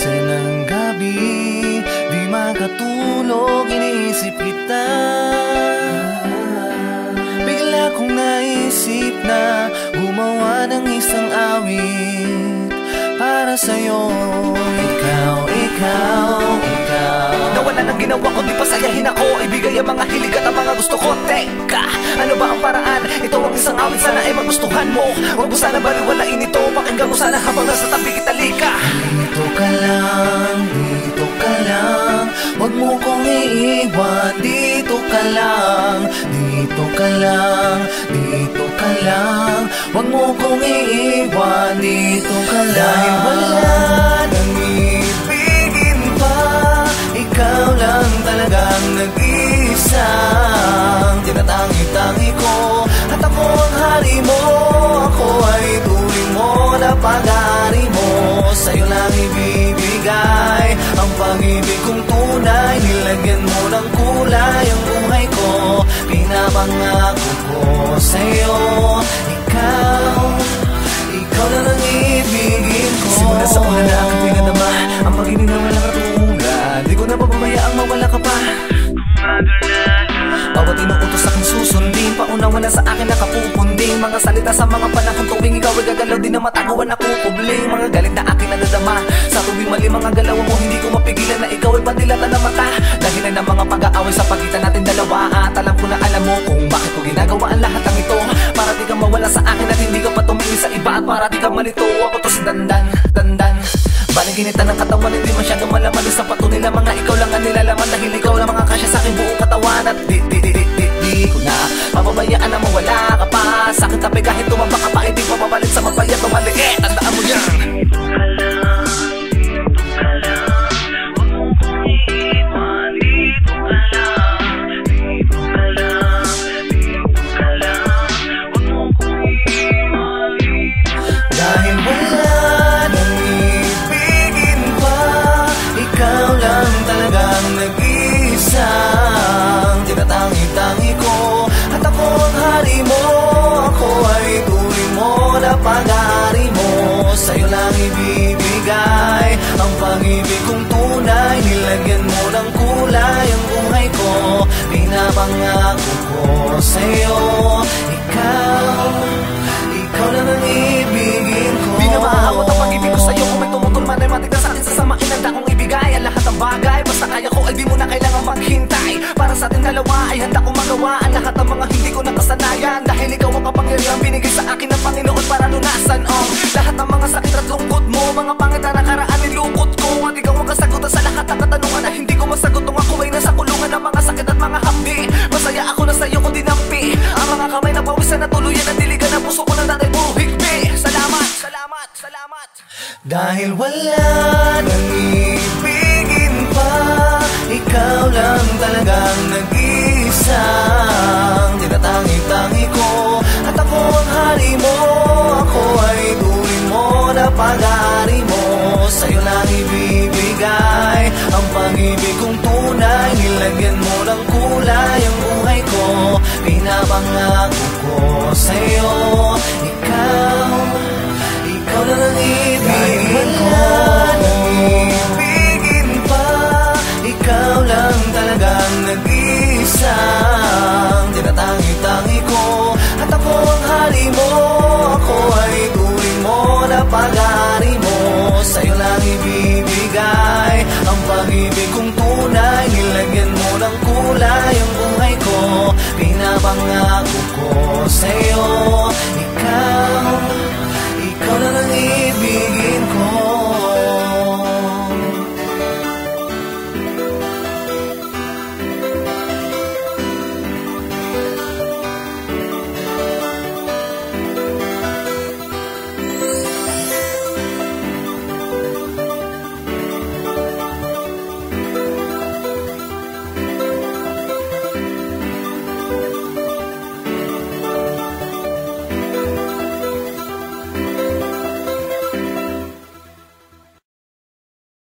Gising ng gabi, di makatulog, iniisip kita. Bigla kong naisip na gumawa ng isang awit para sa'yo. Ikaw, ikaw, ikaw. Nawala ng ginawa ko, di pasayahin ako. Ibigay ang mga hilig at ang mga gusto ko. Teka, ano ba ang paraan? Ito ang isang awit, sana ay magustuhan mo. Huwag mo sana baliwalain ito, pakinggan mo sana habang nasa tabi kita. Lika, dito ka lang, dito ka lang. Huwag mo kong iiwan. Dito ka lang, dito ka lang, dito ka lang. Huwag mo kong iiwan. Dito ka lang. Dahil wala nang ibigin pa, ikaw lang talagang nag-iisang tinatangi-tangi ko. At ako ang hari mo, ako ay turing mo na pag-aari mo. Sa'yo lang ibibigay ang pag-ibig kong tunay. Nilagyan mo ng kulay ang buhay ko. Pinapangako ko sa'yo, ikaw, ikaw na lang ibigin ko. simula sa una na aking pinadama ang pag-ibig na walang katulad. Di ko na pababayaang mawala ka pa. Bawat inuutos aking susundin, paunawa na sa akin nakapupunding. Mga salita sa mga panahon tuwing ikaw ay gagalaw, di na mataguan ako kubling. Mga galit na aking nadadama sa tuwing mali mga galaw mo, hindi ko mapigilan na ikaw ay pandilatan na mata. Dahilan ng mga pag-aaway sa pagitan natin dalawa. At alam ko na alam mo kung bakit ko ginagawa ang lahat ng ito. Para di ka mawala sa akin at hindi ka pa tumingin sa iba. At para di ka malito, ako to si Dandan, Dandan. Baliginitan ng katawan, hindi masyadong malaman. Isang patunay na mga ikaw lang ang nilalaman. Dahil ikaw lang mga kasya sa aking buong katawan. At di ko na pababayaan na mawala ka pa sa akin tabi. Kahit tumamba ka pa, hindi pa mabalit sa mapayat o maliit. Tandaan mo yan. Dahil wala nang ibigin pa, ikaw lang talagang nag-iisang tinatangi-tangi ko. At ako ang hari mo, ako ay turing mo na pag-aari mo. Sa'yo lang ibibigay ang pag-ibig kong tunay. Nilagyan mo ng kulay ang buhay ko. Pinapangako ko sa'yo, ikaw, ikaw lang ang ibigin ko. Di na maaawat ang pag-ibig ko sa'yo. Kung may tumutol man ay matik na sa'kin, sasamain ang dakong ibigay ang lahat ng bagay. Basta kaya ko ay di mo na kailangan maghintay. Para sa ating dalawa ay handa kong magawa ang lahat ng mga hindi ko nakasanayan. Dahil ikaw ang kapangyarihan binigay sa akin ng Panginoon para lunasan lahat ng mga sakit at lungkot mo. Mga pangit na nakaraan nilukot ko. At ikaw ang kasagutan sa lahat ng katanungan na hindi ko masagot. Nung ako ay nasa kulungan ng mga sakit at mga hapdi, masaya ako na sa'yo ko dinampi. Ang mga kamay na pawisan na tuluyan at diligan na puso ko ng tatay mo higpi. Salamat, salamat, salamat. Dahil wala nang ibigin pa, ikaw lang talagang nag-iisang tinatangi-tangi ko. At ako ang hari mo, ako ay turing mo na pag-aari mo. Sa'yo lang ibibigay ang pag-ibig kong tunay. Nilagyan mo ng kulay ang buhay ko. Pinapangako ko sa'yo, ikaw, ikaw na lang ibigin ko. Ibigin pa, ikaw lang talagang nag-iisang tinatangi-tangi ko. At ako ang hari mo, ako ay turing mo na pag-aari mo. Sa'yo lang ibibigay ang pag-ibig kong tunay. Nilagyan mo ng kulay ang buhay ko. Pinapangako ko sa'yo,